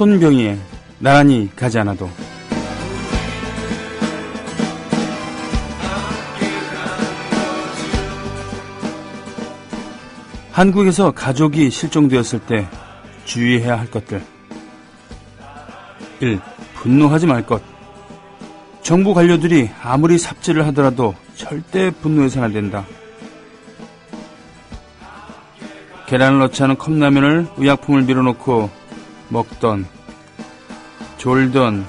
손병희의 나란히 가지 않아도. 한국에서 가족이 실종되었을 때 주의해야 할 것들. 1. 분노하지 말 것. 정부 관료들이 아무리 삽질을 하더라도 절대 분노해서는 안 된다. 계란을 넣지 않은 컵라면을 의약품을 밀어놓고 먹던, 졸던,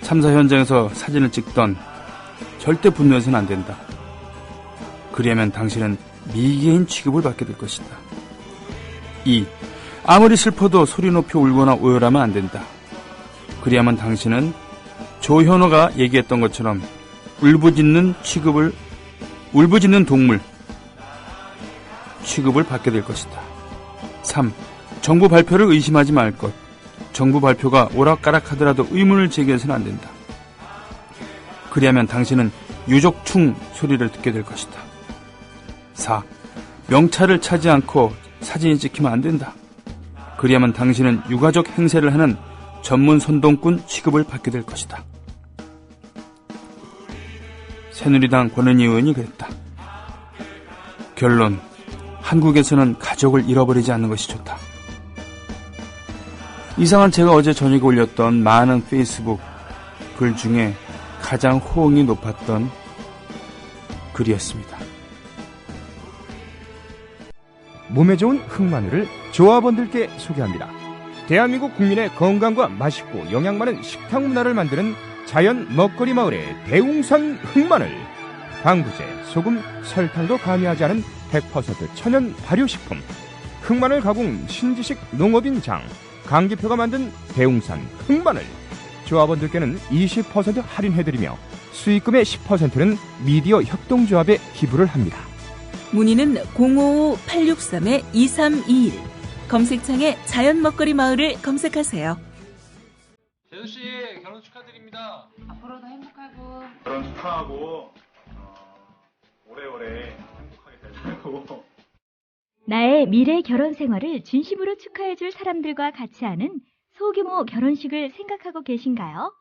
참사 현장에서 사진을 찍던 절대 분노해서는 안 된다. 그리하면 당신은 미개인 취급을 받게 될 것이다. 2. 아무리 슬퍼도 소리 높여 울거나 오열하면 안 된다. 그리하면 당신은 조현호가 얘기했던 것처럼 울부짖는 동물 취급을 받게 될 것이다. 3. 정부 발표를 의심하지 말 것. 정부 발표가 오락가락하더라도 의문을 제기해서는 안 된다. 그리하면 당신은 유족충 소리를 듣게 될 것이다. 4. 명찰을 차지 않고 사진이 찍히면 안 된다. 그리하면 당신은 유가족 행세를 하는 전문 선동꾼 취급을 받게 될 것이다. 새누리당 권은희 의원이 그랬다. 결론, 한국에서는 가족을 잃어버리지 않는 것이 좋다. 이상은 제가 어제 저녁에 올렸던 많은 페이스북 글 중에 가장 호응이 높았던 글이었습니다. 몸에 좋은 흑마늘을 조합원들께 소개합니다. 대한민국 국민의 건강과 맛있고 영양 많은 식탁 문화를 만드는 자연 먹거리 마을의 대웅산 흑마늘. 방부제, 소금, 설탕도 가미하지 않은 100% 천연 발효식품. 흑마늘 가공 신지식 농업인장 강기표가 만든 대웅산 흑마늘. 조합원들께는 20% 할인해드리며 수익금의 10%는 미디어 협동조합에 기부를 합니다. 문의는 055-863-2321. 검색창에 자연 먹거리 마을을 검색하세요. 재수씨, 결혼 축하드립니다. 앞으로도 행복하고 결혼 축하하고 오래오래 행복하게 살고 나의 미래 결혼 생활을 진심으로 축하해줄 사람들과 같이 하는 소규모 결혼식을 생각하고 계신가요?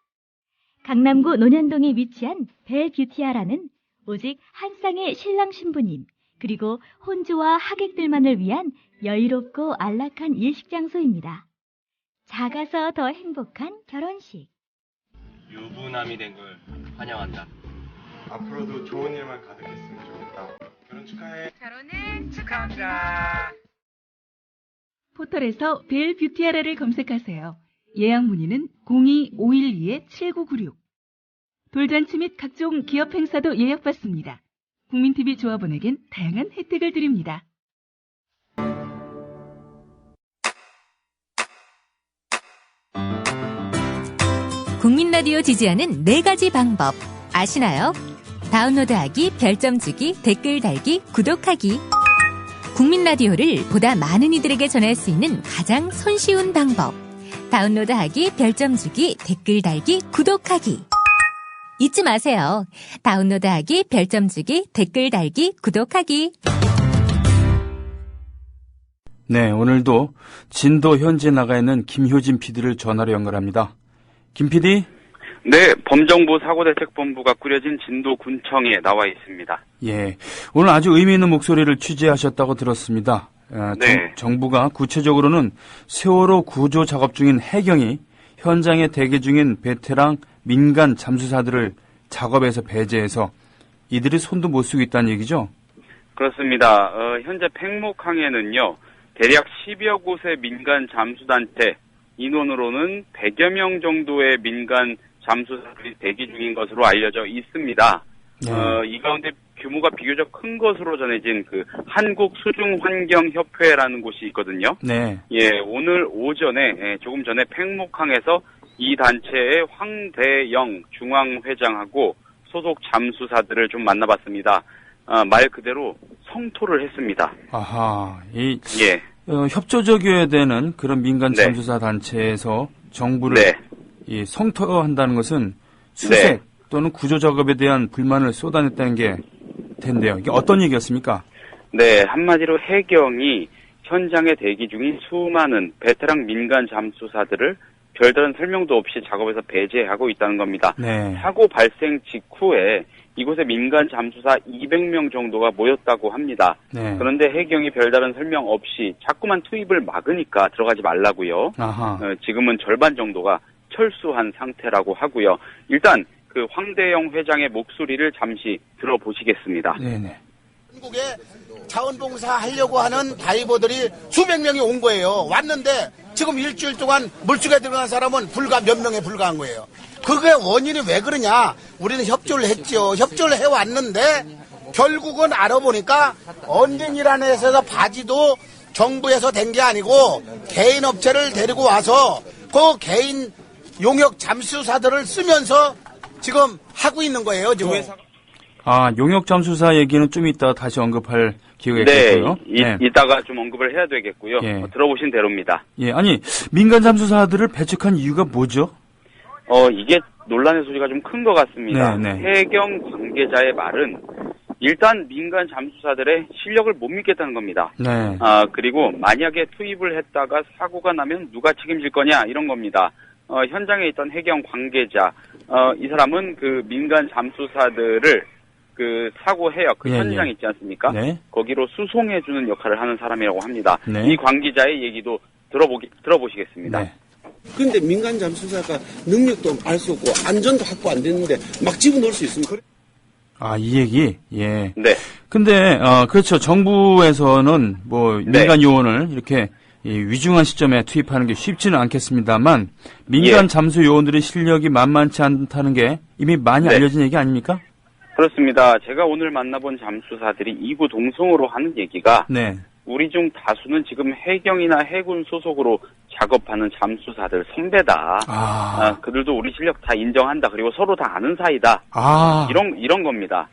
강남구 논현동에 위치한 벨뷰티아라는 오직 한 쌍의 신랑 신부님 그리고 혼주와 하객들만을 위한 여유롭고 안락한 일식장소입니다. 작아서 더 행복한 결혼식. 유부남이 된 걸 환영한다. 앞으로도 좋은 일만 가득했으면 좋겠다. 결혼 축하해. 결혼을 축하합니다. 포털에서 벨뷰티아라를 검색하세요. 예약 문의는 02-512-7996. 돌잔치 및 각종 기업 행사도 예약받습니다. 국민TV 조합원에겐 다양한 혜택을 드립니다. 국민라디오 지지하는 4가지 방법 아시나요? 다운로드하기, 별점 주기, 댓글 달기, 구독하기. 국민라디오를 보다 많은 이들에게 전할 수 있는 가장 손쉬운 방법. 다운로드하기, 별점 주기, 댓글 달기, 구독하기. 잊지 마세요. 다운로드하기, 별점 주기, 댓글 달기, 구독하기. 네, 오늘도 진도 현지에 나가 있는 김효진 PD를 전화로 연결합니다. 김 PD? 네, 범정부 사고대책본부가 꾸려진 진도군청에 나와 있습니다. 예, 오늘 아주 의미 있는 목소리를 취재하셨다고 들었습니다. 네. 정부가 구체적으로는 세월호 구조 작업 중인 해경이 현장에 대기 중인 베테랑 민간 잠수사들을 작업에서 배제해서 이들이 손도 못 쓰고 있다는 얘기죠? 그렇습니다. 현재 팽목항에는요, 대략 10여 곳의 민간 잠수단체, 인원으로는 100여 명 정도의 민간 잠수사들이 대기 중인 것으로 알려져 있습니다. 네. 이 가운데 규모가 비교적 큰 것으로 전해진 그 한국수중환경협회라는 곳이 있거든요. 네. 예, 오늘 오전에, 조금 전에 팽목항에서 이 단체의 황대영 중앙회장하고 소속 잠수사들을 좀 만나봤습니다. 말 그대로 성토를 했습니다. 아하, 예. 협조적이어야 되는 그런 민간 네. 잠수사 단체에서 정부를 네. 성토한다는 것은 수색 네. 또는 구조 작업에 대한 불만을 쏟아냈다는 게 텐데요. 이게 어떤 얘기였습니까? 네, 한마디로 해경이 현장에 대기 중인 수많은 베테랑 민간 잠수사들을 별다른 설명도 없이 작업에서 배제하고 있다는 겁니다. 네. 사고 발생 직후에 이곳에 민간 잠수사 200명 정도가 모였다고 합니다. 네. 그런데 해경이 별다른 설명 없이 자꾸만 투입을 막으니까 들어가지 말라고요. 아하. 지금은 절반 정도가 철수한 상태라고 하고요. 일단 그 황대영 회장의 목소리를 잠시 들어보시겠습니다. 네네. 한국에 자원봉사 하려고 하는 다이버들이 수백 명이 온 거예요. 왔는데 지금 일주일 동안 물속에 들어간 사람은 불과 몇 명에 불과한 거예요. 그게 원인이 왜 그러냐? 우리는 협조를 했죠. 협조를 해왔는데 결국은 알아보니까 언딘이라는 회사에서 바지도 정부에서 된 게 아니고 개인 업체를 데리고 와서 그 개인 용역 잠수사들을 쓰면서 지금 하고 있는 거예요. 지금. 아, 용역 잠수사 얘기는 좀 이따 다시 언급할 기회가 네, 있겠고요. 이따가 좀 언급을 해야 되겠고요. 예. 들어보신 대로입니다. 예, 아니 민간 잠수사들을 배척한 이유가 뭐죠? 이게 논란의 소지가 좀 큰 것 같습니다. 네. 해경 관계자의 말은 일단 민간 잠수사들의 실력을 못 믿겠다는 겁니다. 네. 그리고 만약에 투입을 했다가 사고가 나면 누가 책임질 거냐 이런 겁니다. 현장에 있던 해경 관계자, 이 사람은 그 민간 잠수사들을 그 사고 해역 그 현장 있지 않습니까? 네. 거기로 수송해주는 역할을 하는 사람이라고 합니다. 네. 이 관계자의 얘기도 들어보시겠습니다. 네. 그런데 민간 잠수사가 능력도 알 수 없고 안전도 확보 안 됐는데 막 집어넣을 수 있습니까? 아, 이 얘기? 예. 네. 근데, 그렇죠. 정부에서는 뭐, 민간 요원을 이렇게 위중한 시점에 투입하는 게 쉽지는 않겠습니다만, 민간 잠수 요원들의 실력이 만만치 않다는 게 이미 많이 알려진 얘기 아닙니까? 그렇습니다. 제가 오늘 만나본 잠수사들이 이구동성으로 하는 얘기가, 네. 우리 중 다수는 지금 해경이나 해군 소속으로 작업하는 잠수사들 선배다. 그들도 우리 실력 다 인정한다. 그리고 서로 다 아는 사이다. 이런 겁니다.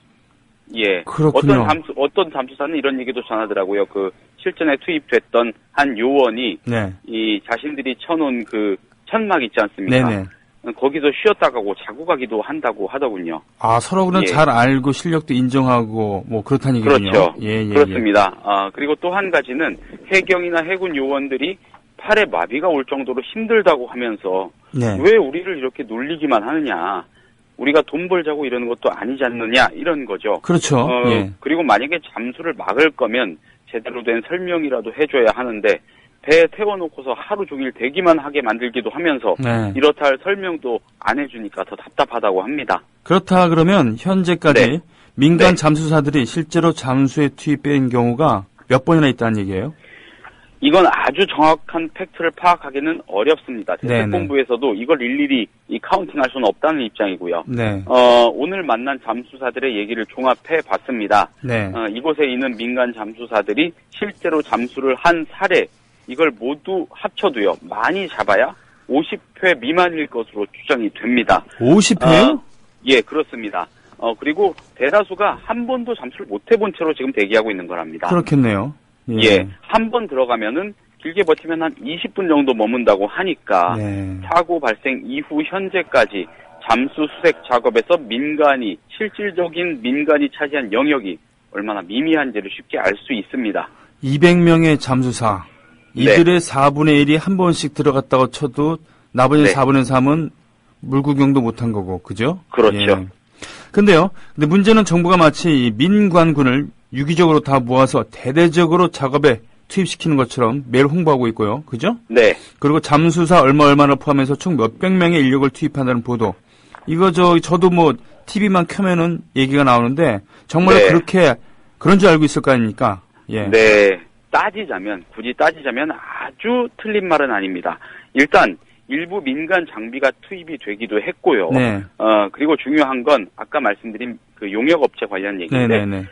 예. 그렇군요. 어떤 잠수사는 이런 얘기도 전하더라고요. 그 실전에 투입됐던 한 요원이 이 자신들이 쳐놓은 그 천막 있지 않습니까? 네네. 거기서 쉬었다 가고 자고 가기도 한다고 하더군요. 서로 그냥 잘 알고 실력도 인정하고 뭐 그렇다는 얘기군요. 그렇죠. 예. 그렇습니다. 그리고 또 한 가지는 해경이나 해군 요원들이 팔에 마비가 올 정도로 힘들다고 하면서 왜 우리를 이렇게 놀리기만 하느냐. 우리가 돈 벌자고 이러는 것도 아니지 않느냐 이런 거죠. 그렇죠. 그리고 만약에 잠수를 막을 거면 제대로 된 설명이라도 해줘야 하는데 배에 태워놓고서 하루 종일 대기만 하게 만들기도 하면서 이렇다 할 설명도 안 해주니까 더 답답하다고 합니다. 그렇다 그러면 현재까지 민간 잠수사들이 실제로 잠수에 투입된 경우가 몇 번이나 있다는 얘기예요? 이건 아주 정확한 팩트를 파악하기는 어렵습니다. 대책본부에서도 이걸 일일이 카운팅할 수는 없다는 입장이고요. 오늘 만난 잠수사들의 얘기를 종합해 봤습니다. 이곳에 있는 민간 잠수사들이 실제로 잠수를 한 사례 이걸 모두 합쳐도요. 많이 잡아야 50회 미만일 것으로 추정이 됩니다. 50회요? 예, 그렇습니다. 그리고 대다수가 한 번도 잠수를 못 해본 채로 지금 대기하고 있는 거랍니다. 그렇겠네요. 한 번 들어가면은 길게 버티면 한 20분 정도 머문다고 하니까 사고 발생 이후 현재까지 잠수 수색 작업에서 실질적인 민간이 차지한 영역이 얼마나 미미한지를 쉽게 알 수 있습니다. 200명의 잠수사. 이들의 4분의 1이 한 번씩 들어갔다고 쳐도 나머지 4분의 3은 물구경도 못한 거고, 그죠? 그렇죠. 근데 문제는 정부가 마치 민관군을 유기적으로 다 모아서 대대적으로 작업에 투입시키는 것처럼 매일 홍보하고 있고요. 그죠? 그리고 잠수사 얼마를 포함해서 총 몇백 명의 인력을 투입한다는 보도. 이거 저도 뭐 TV만 켜면은 얘기가 나오는데 정말 그런 줄 알고 있을 거 아닙니까? 굳이 따지자면 아주 틀린 말은 아닙니다. 일단 일부 민간 장비가 투입이 되기도 했고요. 그리고 중요한 건 아까 말씀드린 그 용역업체 관련 얘기인데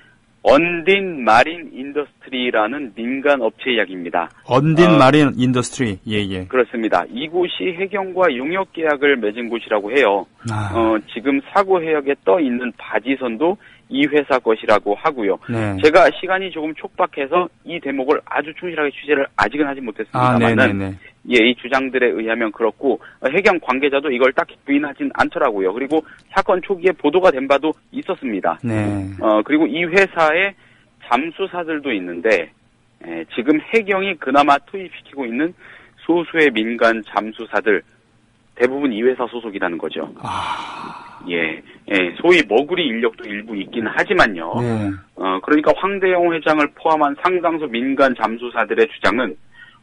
언딘 마린 인더스트리라는 민간 업체 이야기입니다. 언딘 마린 인더스트리. 그렇습니다. 이곳이 해경과 용역 계약을 맺은 곳이라고 해요. 지금 사고 해역에 떠 있는 바지선도 이 회사 것이라고 하고요. 제가 시간이 조금 촉박해서 이 대목을 아주 충실하게 취재를 아직은 하지 못했습니다만은 이 주장들에 의하면 그렇고 해경 관계자도 이걸 딱히 부인하진 않더라고요. 그리고 사건 초기에 보도가 된 바도 있었습니다. 그리고 이 회사에 잠수사들도 있는데 지금 해경이 그나마 투입시키고 있는 소수의 민간 잠수사들 대부분 이 회사 소속이라는 거죠. 예, 소위 머구리 인력도 일부 있긴 하지만요. 네. 그러니까 황대영 회장을 포함한 상당수 민간 잠수사들의 주장은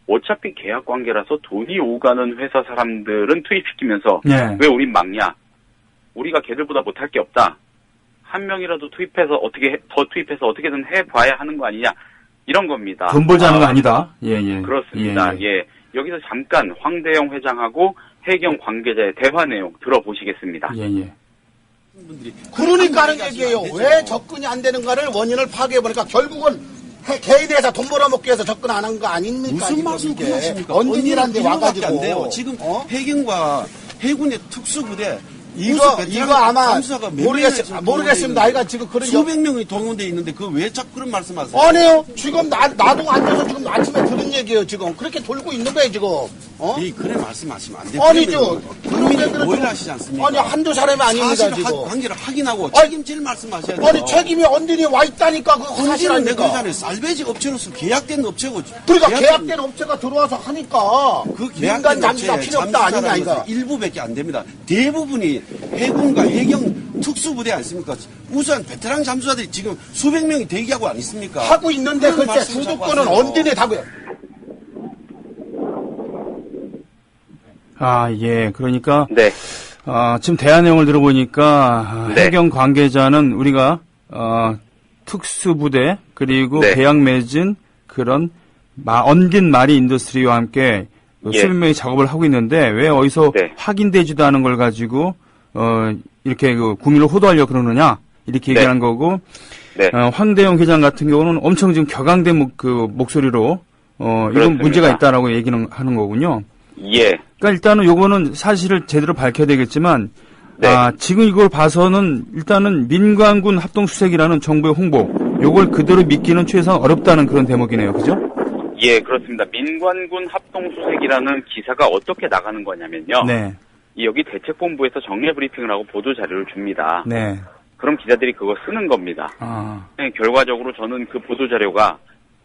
어차피 계약 관계라서 돈이 오가는 회사 사람들은 투입시키면서 네. 왜 우린 막냐? 우리가 걔들보다 못할 게 없다. 한 명이라도 더 투입해서 어떻게든 해봐야 하는 거 아니냐? 이런 겁니다. 돈 벌자는 거 아니다. 예. 그렇습니다. 예. 여기서 잠깐 황대영 회장하고 해경 관계자의 대화 내용 들어보시겠습니다. 예. 그러니까 하는 얘기예요. 왜 접근이 안 되는가를 원인을 파악해보니까 결국은 개인의 회사 돈 벌어먹기 위해서 접근 안 한 거 아닙니까? 무슨 말씀이십니까? 언진이란 데 와가지고. 안 돼요. 지금 해경과 해군의 특수부대 이거 아마 모르겠습니다. 나이가 지금 그런 수백 명이 동원돼 있는데 그 왜 자꾸 그런 말씀하세요? 아니요. 지금 나도 앉아서 지금 아침에 들은 얘기예요. 지금 그렇게 돌고 있는 거예요. 지금. 그래 말씀하시면 안 돼요. 아니죠. 국민이 오해를 하시지 않습니까? 아니 한두 사람이 아닙니다. 사실 지금. 관계를 확인하고 책임질 말씀하셔야 돼요. 아니 책임이 언딘이 와 있다니까 그거 사실 언제는 아닙니까? 내가 그러잖아요. 살베지 업체로서 계약된 업체고. 그러니까 계약된 업체가 들어와서 하니까 그 민간 계약된 잠수사 필요 없다 아니냐 이거. 일부밖에 안 됩니다. 대부분이 해군과 해경 특수부대 아닙니까? 우선 베테랑 잠수사들이 지금 수백 명이 대기하고 안 있습니까? 하고 있는데 그때 주도권은 언딘에 다고요. 예. 그러니까 네. 지금 대화 내용을 들어보니까 네. 해경 관계자는 우리가 특수부대 그리고 네. 계약 맺은 그런 언긴 마리 인더스트리와 함께 수백 명이 작업을 하고 있는데 왜 어디서 확인되지도 않은 걸 가지고 이렇게 국민을 호도하려고 그러느냐 이렇게 얘기하는 거고 황대영 회장 같은 경우는 엄청 지금 격앙된 목소리로 이런 문제가 있다라고 얘기는 하는 거군요. 예. 그러니까 일단은 요거는 사실을 제대로 밝혀야 되겠지만 지금 이걸 봐서는 일단은 민관군 합동수색이라는 정부의 홍보 요걸 그대로 믿기는 최소한 어렵다는 그런 대목이네요. 그죠? 예, 그렇습니다. 민관군 합동수색이라는 기사가 어떻게 나가는 거냐면요. 네. 여기 대책본부에서 정례 브리핑을 하고 보도 자료를 줍니다. 네. 그럼 기자들이 그거 쓰는 겁니다. 결과적으로 저는 그 보도 자료가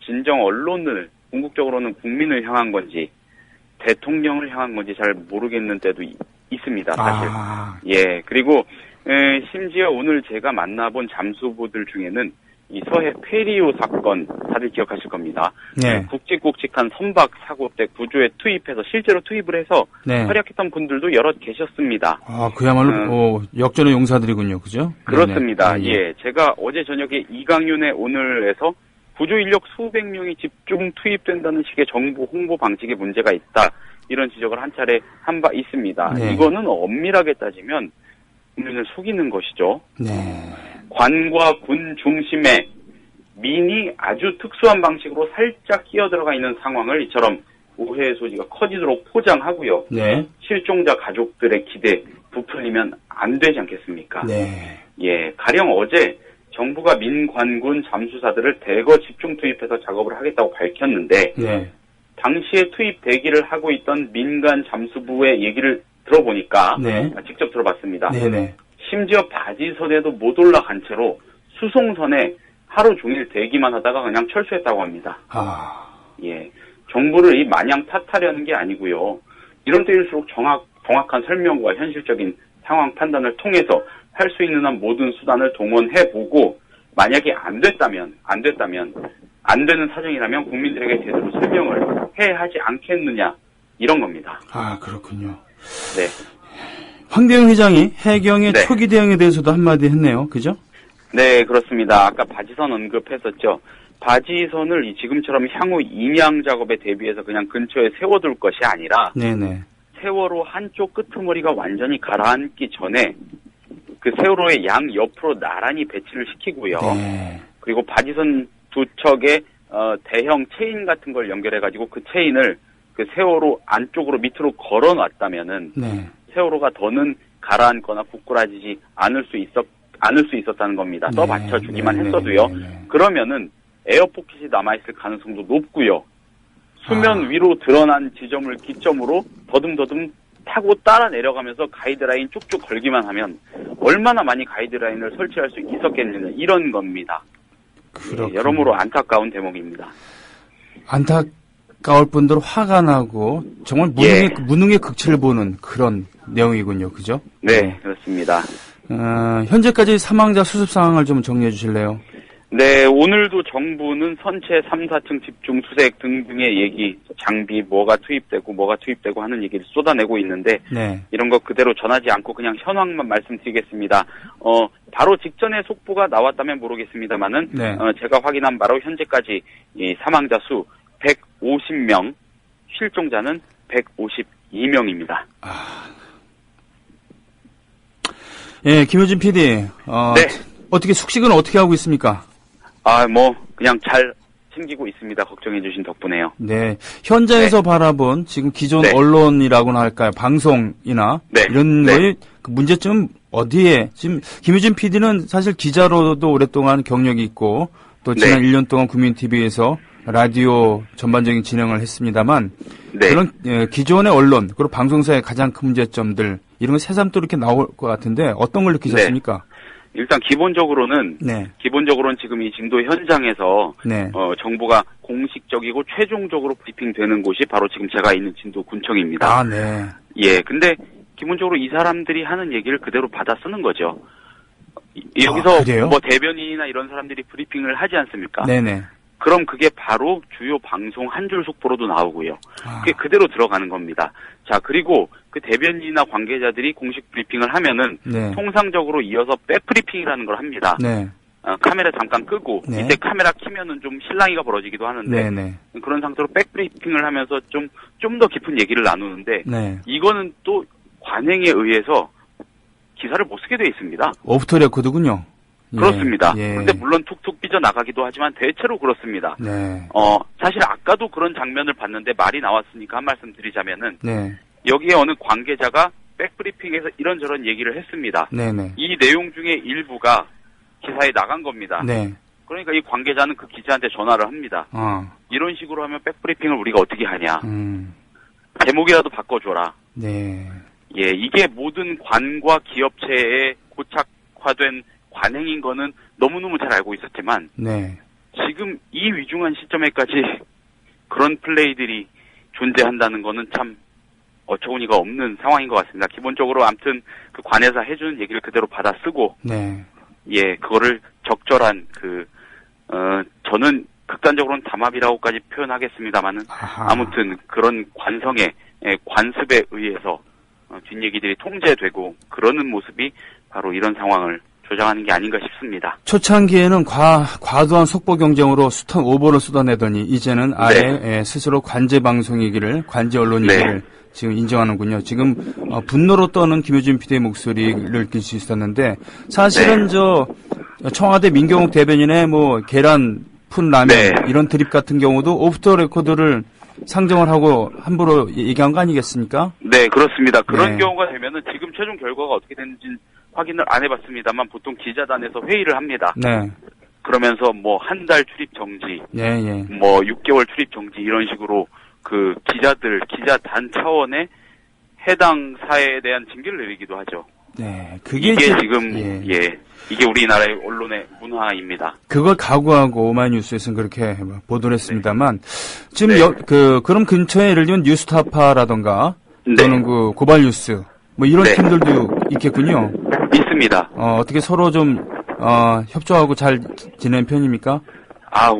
진정 언론을 궁극적으로는 국민을 향한 건지 대통령을 향한 건지 잘 모르겠는 때도 있습니다. 사실. 예. 그리고 심지어 오늘 제가 만나본 잠수부들 중에는 이 서해 페리오 사건 다들 기억하실 겁니다. 네. 굵직굵직한 선박 사고 때 구조에 투입해서 실제로 투입을 해서 활약했던 분들도 여럿 계셨습니다. 그야말로 역전의 용사들이군요. 그죠? 그렇습니다. 예. 제가 어제 저녁에 이강윤의 오늘에서 구조 인력 수백 명이 집중 투입된다는 식의 정부 홍보 방식에 문제가 있다. 이런 지적을 한 차례 한 바 있습니다. 이거는 엄밀하게 따지면 국민을 속이는 것이죠. 관과 군 중심에 민이 아주 특수한 방식으로 살짝 끼어들어가 있는 상황을 이처럼 오해의 소지가 커지도록 포장하고요. 실종자 가족들의 기대 부풀리면 안 되지 않겠습니까? 예, 가령 어제 정부가 민관군 잠수사들을 대거 집중 투입해서 작업을 하겠다고 밝혔는데 당시에 투입 대기를 하고 있던 민간 잠수부의 얘기를 들어보니까 직접 들어봤습니다. 심지어 바지선에도 못 올라간 채로 수송선에 하루 종일 대기만 하다가 그냥 철수했다고 합니다. 예, 정부를 마냥 탓하려는 게 아니고요. 이럴 때일수록 정확한 설명과 현실적인 상황 판단을 통해서 할 수 있는 한 모든 수단을 동원해보고 만약에 안 됐다면 안 되는 사정이라면 국민들에게 제대로 설명을 해야 하지 않겠느냐 이런 겁니다. 그렇군요. 네. 황대영 회장이 해경의 초기 대응에 대해서도 한마디 했네요. 그죠? 네, 그렇습니다. 아까 바지선 언급했었죠. 바지선을 지금처럼 향후 인양 작업에 대비해서 그냥 근처에 세워둘 것이 아니라 세월호 한쪽 끄트머리가 완전히 가라앉기 전에 그 세월호의 양 옆으로 나란히 배치를 시키고요. 그리고 바지선 두 척에 대형 체인 같은 걸 연결해가지고 그 체인을 그 세월호 안쪽으로 밑으로 걸어놨다면은 세월호가 더는 가라앉거나 부끄러지지 않을 수 있었다는 겁니다. 떠받쳐주기만 했어도요. 그러면은 에어포켓이 남아있을 가능성도 높고요. 수면 위로 드러난 지점을 기점으로 더듬더듬 타고 따라 내려가면서 가이드라인 쭉쭉 걸기만 하면 얼마나 많이 가이드라인을 설치할 수 있었겠느냐 이런 겁니다. 예, 여러모로 안타까운 대목입니다. 안타까울 뿐더러 화가 나고 정말 무능의 극치를 보는 그런 내용이군요. 그죠? 네, 그렇습니다. 현재까지 사망자 수습 상황을 좀 정리해 주실래요? 네, 오늘도 정부는 선체 3, 4층 집중 수색 등등의 얘기, 장비 뭐가 투입되고 하는 얘기를 쏟아내고 있는데 네. 이런 거 그대로 전하지 않고 그냥 현황만 말씀드리겠습니다. 바로 직전에 속보가 나왔다면 모르겠습니다만은 네. 제가 확인한 바로 현재까지 이 사망자 수 150명, 실종자는 152명입니다. 예, 김효진 PD. 네. 어떻게 숙식은 어떻게 하고 있습니까? 그냥 잘 챙기고 있습니다. 걱정해 주신 덕분에요. 네. 현장에서 바라본 지금 기존 언론이라고나 할까요? 방송이나 이런 거의 그 문제점은 어디에? 지금 김효진 PD는 사실 기자로도 오랫동안 경력이 있고 또 지난 1년 동안 국민TV에서 라디오 전반적인 진행을 했습니다만 그런 기존의 언론 그리고 방송사의 가장 큰 문제점들 이런 거 새삼 또 이렇게 나올 것 같은데 어떤 걸 느끼셨습니까? 일단 기본적으로는 지금 이 진도 현장에서 정부가 공식적이고 최종적으로 브리핑되는 곳이 바로 지금 제가 있는 진도 군청입니다. 네. 예, 근데 기본적으로 이 사람들이 하는 얘기를 그대로 받아 쓰는 거죠. 여기서 뭐 대변인이나 이런 사람들이 브리핑을 하지 않습니까? 네네. 그럼 그게 바로 주요 방송 한 줄 속보로도 나오고요. 그게 그대로 들어가는 겁니다. 자, 그리고 그 대변인이나 관계자들이 공식 브리핑을 하면은 통상적으로 이어서 백브리핑이라는 걸 합니다. 카메라 잠깐 끄고 이때 카메라 키면은 좀 실랑이가 벌어지기도 하는데 그런 상태로 백브리핑을 하면서 좀 더 깊은 얘기를 나누는데 이거는 또 관행에 의해서 기사를 못 쓰게 돼 있습니다. 오프터 레코드군요. 그렇습니다. 근데 물론 툭툭 삐져나가기도 하지만 대체로 그렇습니다. 사실 아까도 그런 장면을 봤는데 말이 나왔으니까 한 말씀 드리자면은 여기에 어느 관계자가 백브리핑에서 이런저런 얘기를 했습니다. 이 내용 중에 일부가 기사에 나간 겁니다. 그러니까 이 관계자는 그 기자한테 전화를 합니다. 이런 식으로 하면 백브리핑을 우리가 어떻게 하냐. 제목이라도 바꿔줘라. 예, 이게 모든 관과 기업체에 고착화된 관행인 거는 너무너무 잘 알고 있었지만 지금 이 위중한 시점에까지 그런 플레이들이 존재한다는 거는 참 어처구니가 없는 상황인 것 같습니다. 기본적으로 아무튼 그 관에서 해주는 얘기를 그대로 받아 쓰고 예, 그거를 적절한 저는 극단적으로는 담합이라고까지 표현하겠습니다만은 아무튼 그런 관성의 관습에 의해서 뒷얘기들이 통제되고 그러는 모습이 바로 이런 상황을 조장하는 게 아닌가 싶습니다. 초창기에는 과도한 속보 경쟁으로 숱한 오보를 쏟아내더니 이제는 아예 스스로 관제 방송이기를 관제 언론이기를 지금 인정하는군요. 지금 분노로 떠는 김효진 PD의 목소리를 느낄 수 있었는데 사실은 청와대 민경욱 대변인의 뭐 계란 푼 라면 이런 드립 같은 경우도 오프터 레코드를 상정을 하고 함부로 얘기한 거 아니겠습니까? 네, 그렇습니다. 그런 경우가 되면은 지금 최종 결과가 어떻게 되는지 확인을 안 해봤습니다만 보통 기자단에서 회의를 합니다. 그러면서 뭐 한 달 출입 정지, 뭐 6개월 출입 정지 이런 식으로 그 기자단 차원의 해당 사회에 대한 징계를 내리기도 하죠. 그게 이게 지금 이게 우리나라의 언론의 문화입니다. 그걸 각오하고 오마이뉴스에서는 그렇게 보도를 했습니다만 지금 그럼 근처에 예를 들면 뉴스타파라던가 또는 그 고발뉴스 뭐 이런 팀들도 있겠군요. 있습니다. 어떻게 서로 좀 협조하고 잘 지내는 편입니까?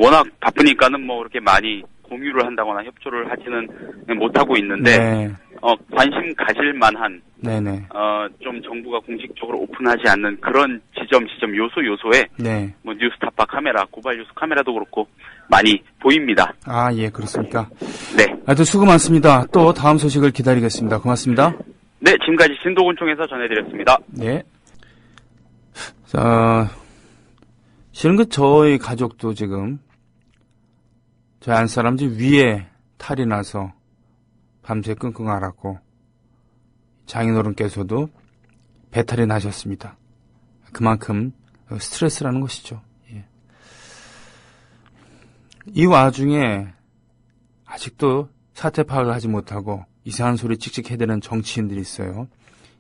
워낙 바쁘니까는 뭐 그렇게 많이 공유를 한다거나 협조를 하지는 못하고 있는데 관심 가질 만한 좀 정부가 공식적으로 오픈하지 않는 그런 지점 요소에 뭐 뉴스타파 카메라, 고발뉴스 카메라도 그렇고 많이 보입니다. 예, 그렇습니까? 하여튼 수고 많습니다. 또 다음 소식을 기다리겠습니다. 고맙습니다. 네, 지금까지 진도군청에서 전해드렸습니다. 자, 실은 저희 가족도 지금 저희 안사람 집 위에 탈이 나서 밤새 끙끙 앓았고 장인어른께서도 배탈이 나셨습니다. 그만큼 스트레스라는 것이죠. 이 와중에 아직도 사태 파악을 하지 못하고 이상한 소리 찍찍 해대는 정치인들이 있어요.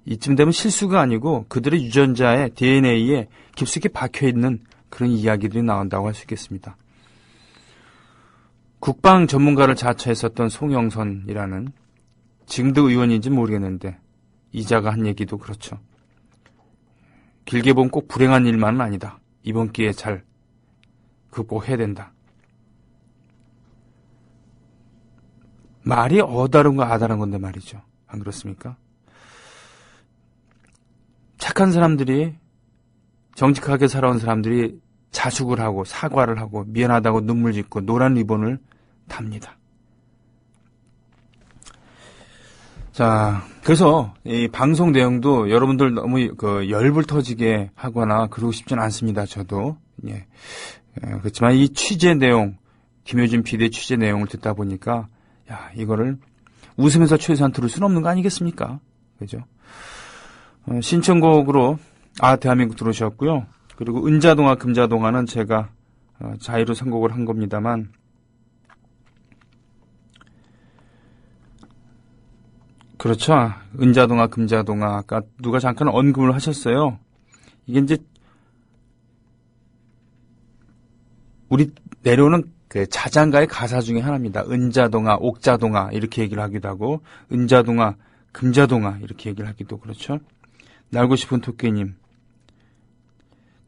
이쯤 되면 실수가 아니고 그들의 유전자의 DNA에 깊숙이 박혀있는 그런 이야기들이 나온다고 할 수 있겠습니다. 국방 전문가를 자처했었던 송영선이라는, 지금도 의원인지 모르겠는데 이자가 한 얘기도 그렇죠. 길게 보면 꼭 불행한 일만은 아니다. 이번 기회에 잘 극복해야 된다. 말이 어다른가 아다른 건데 말이죠. 안 그렇습니까? 착한 사람들이, 정직하게 살아온 사람들이 자숙을 하고 사과를 하고 미안하다고 눈물 짓고 노란 리본을 답니다. 자, 그래서 이 방송 내용도 여러분들 너무 열불 터지게 하거나 그러고 싶진 않습니다. 저도. 예. 그렇지만 이 취재 내용, 김효진 PD의 취재 내용을 듣다 보니까, 야, 이거를 웃으면서 최소한 들을 수는 없는 거 아니겠습니까? 그죠? 신청곡으로 대한민국 들으셨고요. 그리고 은자동화, 금자동화는 제가 자유로 선곡을 한 겁니다만, 그렇죠. 은자동화, 금자동화. 아까 누가 잠깐 언급을 하셨어요. 이게 이제 우리 내려오는 그 자장가의 가사 중에 하나입니다. 은자동화, 옥자동화 이렇게 얘기를 하기도 하고, 은자동화, 금자동화 이렇게 얘기를 하기도 그렇죠. 날고 싶은 토끼님,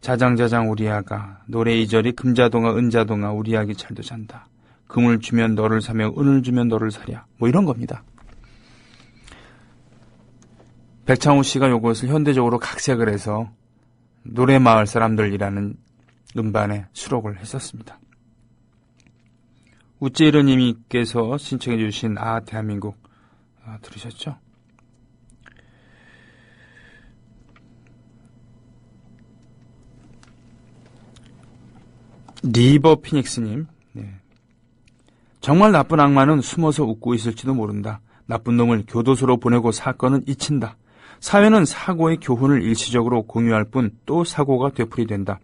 자장자장 우리 아가, 노래 2절이 금자동화, 은자동화 우리 아기 잘도 잔다. 금을 주면 너를 사며 은을 주면 너를 사랴. 뭐 이런 겁니다. 백창호 씨가 이것을 현대적으로 각색을 해서 노래마을 사람들이라는 음반에 수록을 했었습니다. 우찌르님께서 신청해 주신 대한민국 들으셨죠? 리버 피닉스님, 네. 정말 나쁜 악마는 숨어서 웃고 있을지도 모른다. 나쁜 놈을 교도소로 보내고 사건은 잊힌다. 사회는 사고의 교훈을 일시적으로 공유할 뿐 또 사고가 되풀이된다.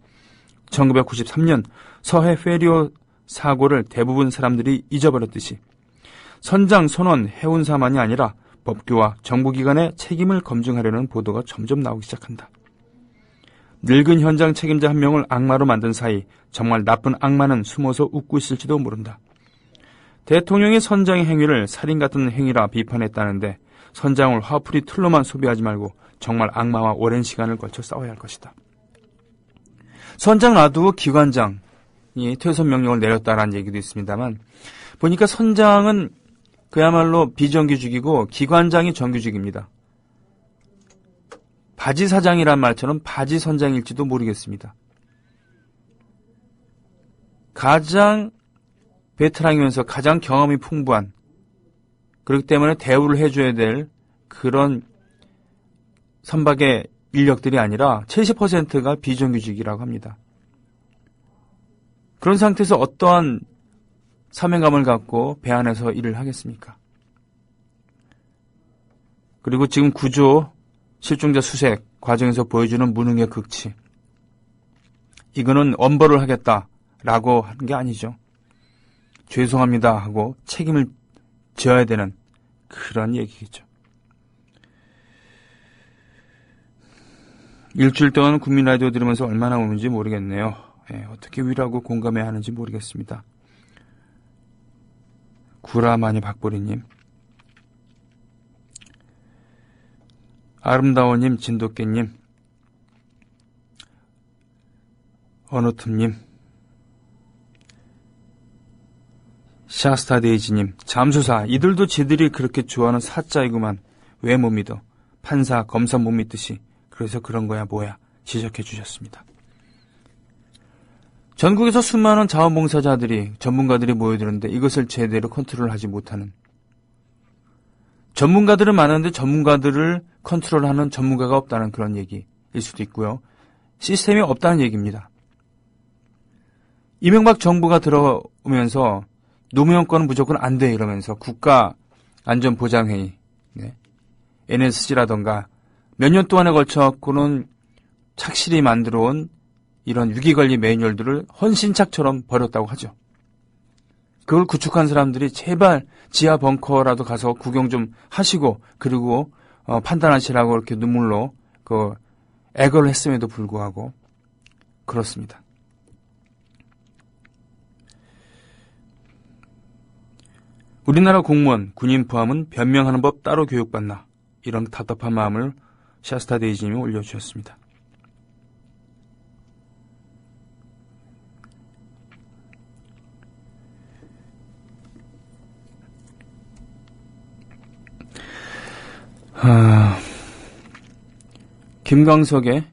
1993년 서해 페리오 사고를 대부분 사람들이 잊어버렸듯이 선장, 선원, 해운사만이 아니라 법규와 정부기관의 책임을 검증하려는 보도가 점점 나오기 시작한다. 늙은 현장 책임자 한 명을 악마로 만든 사이 정말 나쁜 악마는 숨어서 웃고 있을지도 모른다. 대통령이 선장의 행위를 살인 같은 행위라 비판했다는데 선장을 화풀이 틀로만 소비하지 말고 정말 악마와 오랜 시간을 걸쳐 싸워야 할 것이다. 선장 놔두고 기관장이 퇴선 명령을 내렸다라는 얘기도 있습니다만, 보니까 선장은 그야말로 비정규직이고 기관장이 정규직입니다. 바지 사장이란 말처럼 바지 선장일지도 모르겠습니다. 가장 베테랑이면서 가장 경험이 풍부한, 그렇기 때문에 대우를 해줘야 될 그런 선박의 인력들이 아니라 70%가 비정규직이라고 합니다. 그런 상태에서 어떠한 사명감을 갖고 배 안에서 일을 하겠습니까? 그리고 지금 구조, 실종자 수색 과정에서 보여주는 무능의 극치. 이거는 엄벌을 하겠다라고 하는 게 아니죠. 죄송합니다 하고 책임을 져야 되는 그런 얘기겠죠. 일주일 동안 국민 라디오 들으면서 얼마나 우는지 모르겠네요. 어떻게 위로하고 공감해야 하는지 모르겠습니다. 구라마니 박보리님, 아름다워님, 진돗개님, 어노틈님, 샤스타데이지님, 잠수사, 이들도 지들이 그렇게 좋아하는 사자이구만. 왜 못 믿어? 판사, 검사 못 믿듯이. 그래서 그런 거야 뭐야 지적해 주셨습니다. 전국에서 수많은 자원봉사자들이, 전문가들이 모여드는데 이것을 제대로 컨트롤하지 못하는, 전문가들은 많은데 전문가들을 컨트롤하는 전문가가 없다는 그런 얘기일 수도 있고요. 시스템이 없다는 얘기입니다. 이명박 정부가 들어오면서 노무현권은 무조건 안 돼 이러면서 국가안전보장회의, NSC라던가 몇 년 동안에 걸쳐갖고는 착실히 만들어온 이런 위기관리 매뉴얼들을 헌신착처럼 버렸다고 하죠. 그걸 구축한 사람들이 제발 지하 벙커라도 가서 구경 좀 하시고 그리고 판단하시라고 이렇게 눈물로 애걸을 했음에도 불구하고 그렇습니다. 우리나라 공무원, 군인 포함은 변명하는 법 따로 교육받나, 이런 답답한 마음을 샤스타 데이지님이 올려주셨습니다. 김광석의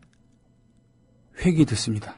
회기 듣습니다.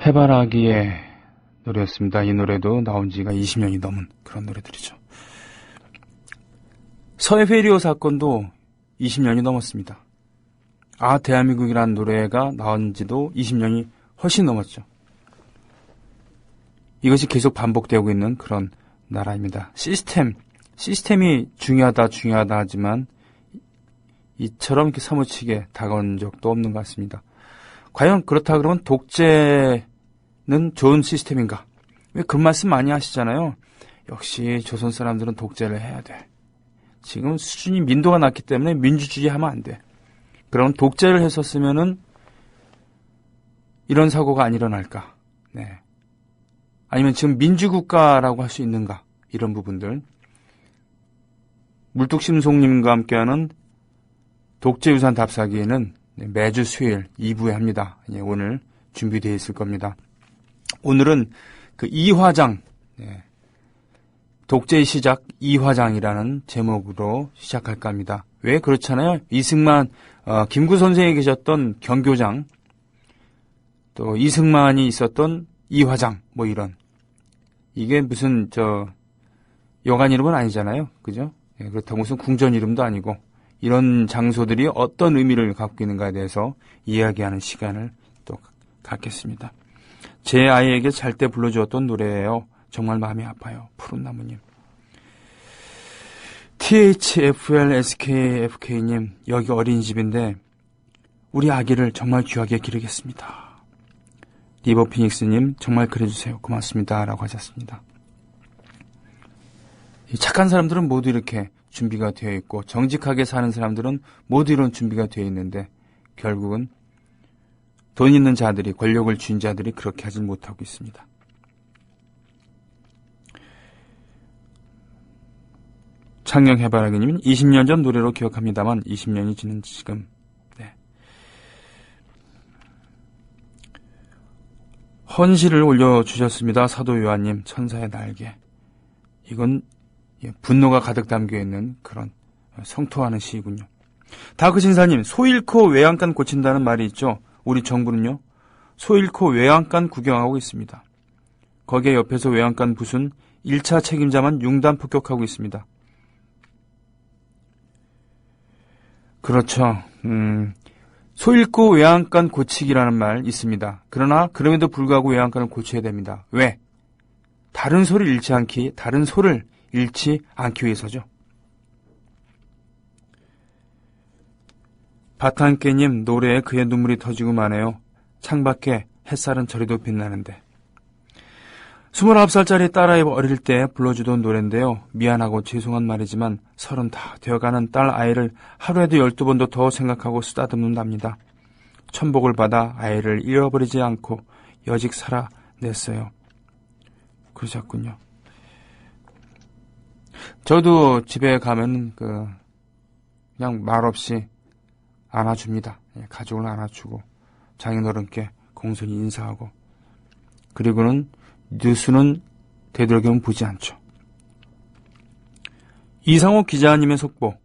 해바라기의 노래였습니다. 이 노래도 나온 지가 20년이 넘은 그런 노래들이죠. 서해페리오 사건도 20년이 넘었습니다. 대한민국이라는 노래가 나온 지도 20년이 훨씬 넘었죠. 이것이 계속 반복되고 있는 그런 나라입니다. 시스템이 중요하다 하지만 이처럼 이렇게 사무치게 다가온 적도 없는 것 같습니다. 과연 그렇다 그러면 독재는 좋은 시스템인가? 왜 그런 말씀 많이 하시잖아요. 역시 조선 사람들은 독재를 해야 돼. 지금 수준이 민도가 낮기 때문에 민주주의 하면 안 돼. 그럼 독재를 했었으면은 이런 사고가 안 일어날까? 네. 아니면 지금 민주국가라고 할 수 있는가? 이런 부분들. 물뚝심송님과 함께하는 독재유산 답사기에는 매주 수요일 2부에 합니다. 오늘 준비되어 있을 겁니다. 오늘은 그 이화장, 독재의 시작 이화장이라는 제목으로 시작할까 합니다. 왜 그렇잖아요. 이승만, 김구 선생이 계셨던 경교장, 또 이승만이 있었던 이화장, 뭐 이런. 이게 무슨 여관 이름은 아니잖아요. 그죠? 그렇다고 무슨 궁전 이름도 아니고 이런 장소들이 어떤 의미를 갖고 있는가에 대해서 이야기하는 시간을 또 갖겠습니다. 제 아이에게 잘 때 불러주었던 노래예요. 정말 마음이 아파요. 푸른 나무님. THFLSKFK님, 여기 어린이집인데 우리 아기를 정말 귀하게 기르겠습니다. 리버피닉스님, 정말 그래주세요. 고맙습니다. 라고 하셨습니다. 착한 사람들은 모두 이렇게 준비가 되어 있고 정직하게 사는 사람들은 모두 이런 준비가 되어 있는데 결국은 돈 있는 자들이, 권력을 쥔 자들이 그렇게 하지 못하고 있습니다. 창녕 해바라기님은 20년 전 노래로 기억합니다만 20년이 지난 지금. 헌시를 올려주셨습니다. 사도 요한님, 천사의 날개. 이건 분노가 가득 담겨있는 그런 성토하는 시이군요. 다크신사님, 소 잃고 외양간 고친다는 말이 있죠. 우리 정부는요, 소 잃고 외양간 구경하고 있습니다. 거기에 옆에서 외양간 부순 1차 책임자만 융단 폭격하고 있습니다. 그렇죠. 소 잃고 외양간 고치기라는 말 있습니다. 그러나 그럼에도 불구하고 외양간을 고쳐야 됩니다. 왜? 다른 소를 잃지 않기 위해서죠. 바탄깨님, 노래에 그의 눈물이 터지고 마네요. 창밖에 햇살은 저리도 빛나는데. 29살짜리 딸아이 어릴 때 불러주던 노래인데요. 미안하고 죄송한 말이지만 30 다 되어가는 딸 아이를 하루에도 12번도 더 생각하고 쓰다듬는답니다. 천복을 받아 아이를 잃어버리지 않고 여직 살아냈어요. 그러셨군요. 저도 집에 가면 그냥 말없이 안아줍니다. 가족을 안아주고 장인어른께 공손히 인사하고, 그리고는 뉴스는 되도록이면 보지 않죠. 이상호 기자님의 속보.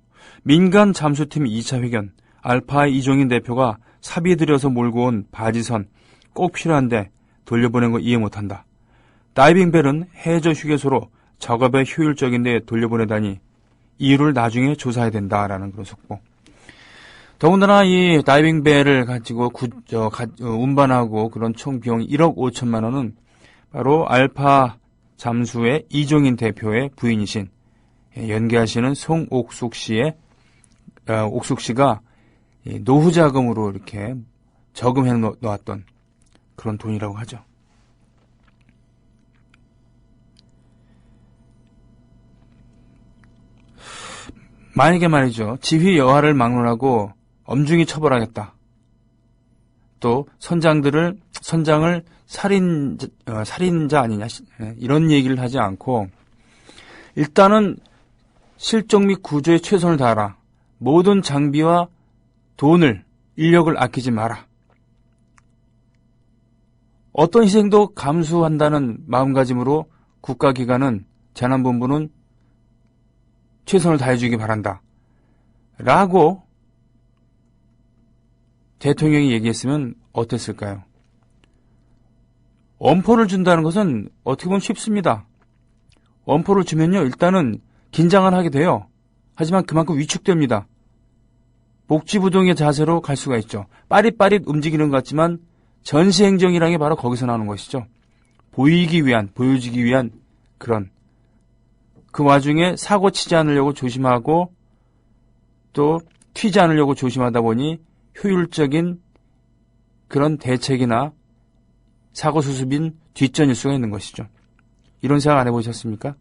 민간 잠수팀 2차 회견. 알파의 이종인 대표가 사비 들여서 몰고 온 바지선 꼭 필요한데 돌려보낸 거 이해 못한다. 다이빙벨은 해저 휴게소로 작업에 효율적인데 돌려보내다니 이유를 나중에 조사해야 된다라는 그런 속보. 더군다나 이 다이빙벨을 가지고 운반하고 그런 총 비용이 1억 5천만 원은 바로 알파 잠수의 이종인 대표의 부인이신 연기하시는 송옥숙 씨가 노후 자금으로 이렇게 저금해 놓았던 그런 돈이라고 하죠. 만약에 말이죠, 지휘 여하를 막론하고 엄중히 처벌하겠다. 또 선장을 살인자 아니냐 이런 얘기를 하지 않고 일단은 실종 및 구조에 최선을 다하라. 모든 장비와 돈을, 인력을 아끼지 마라. 어떤 희생도 감수한다는 마음가짐으로 국가기관은, 재난본부는 최선을 다해주기 바란다. 라고 대통령이 얘기했으면 어땠을까요? 엄포를 준다는 것은 어떻게 보면 쉽습니다. 엄포를 주면요, 일단은 긴장을 하게 돼요. 하지만 그만큼 위축됩니다. 복지부동의 자세로 갈 수가 있죠. 빠릿빠릿 움직이는 것 같지만 전시행정이라는 게 바로 거기서 나오는 것이죠. 보여지기 위한 그런. 그 와중에 사고 치지 않으려고 조심하고 또 튀지 않으려고 조심하다 보니 효율적인 그런 대책이나 사고 수습인 뒷전일 수가 있는 것이죠. 이런 생각 안 해보셨습니까?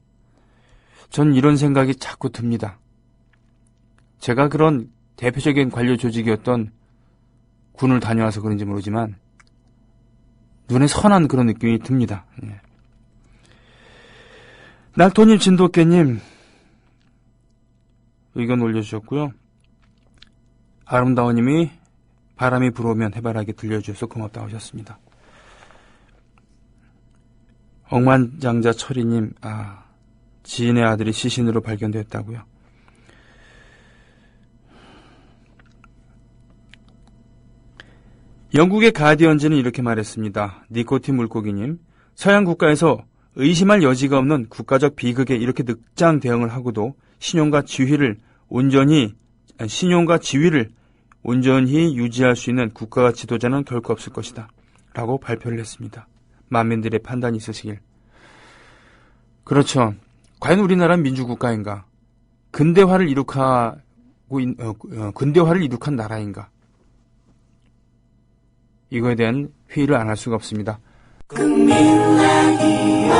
전 이런 생각이 자꾸 듭니다. 제가 그런 대표적인 관료 조직이었던 군을 다녀와서 그런지 모르지만 눈에 선한 그런 느낌이 듭니다. 예. 날토님, 진돗개님 의견 올려주셨고요. 아름다워님이 바람이 불어오면 해바라기 들려주셔서 고맙다고 하셨습니다. 억만장자 철이님, 지인의 아들이 시신으로 발견됐다고요. 영국의 가디언즈는 이렇게 말했습니다. 니코틴 물고기님, 서양 국가에서 의심할 여지가 없는 국가적 비극에 이렇게 늑장 대응을 하고도 신용과 지위를 온전히 유지할 수 있는 국가와 지도자는 결코 없을 것이다. 라고 발표를 했습니다. 만민들의 판단이 있으시길. 그렇죠. 과연 우리나라는 민주국가인가? 근대화를 이룩한 나라인가? 이거에 대한 회의를 안 할 수가 없습니다. 국민라디오